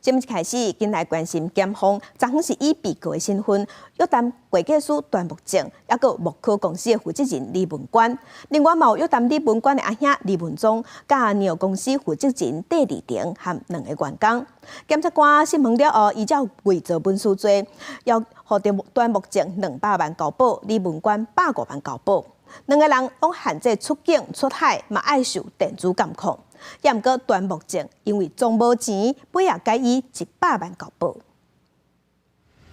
节目一开始，先来关心检方昨昏是以被告的身份约谈会计师段木正，还有木科公司的负责人李文官。另外，有约谈李文官的阿兄李文忠，甲鸟公司负责人戴立庭和2个员工。检察官审问了后，依照伪造文书罪，要获段木正200万交保，李文官150万交保。2个人拢限制出境出海，嘛爱受电子监控。也毋过段木正因为总无钱，尾也改以100万交保。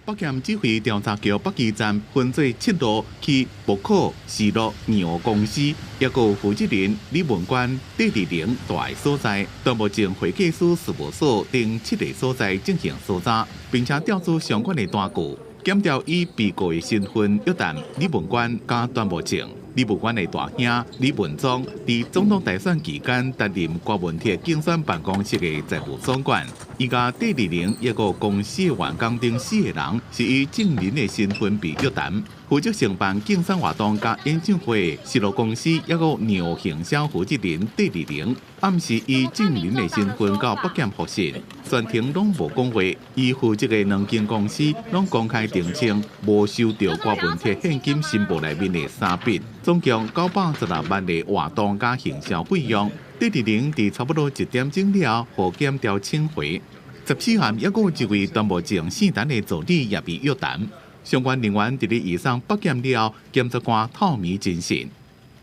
北检指挥调查局北基站分做7路去木科、视录、鸟公司，也有负责人李文官、戴立庭在所在，段木正会计师事务所等7个所在进行搜查，并且调出相关的单据。检调以被告的身份约谈李文官加段木正。李文官的大兄李文忠在总统大选期间担任郭文铁竞选办公室的财务总管，伊甲戴立庭一个公司的员工等4个人是以证人的身份被约谈。负责承办竞选活动甲演唱会的视录公司也有鸟行销负责人戴立庭，暗时以证人的身份到北检复讯，全程拢无讲话。伊负责的2间公司拢公开澄清，无收到郭文铁现金申报内面的3笔。总共916万的活动加行销费用，戴立庭伫差不多1点钟了，互检调请回。14项也有一位段木正姓陈的助理也被约谈。相关人员伫咧移送北检了，检察官透明侦讯。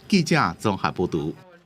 记者综合报道。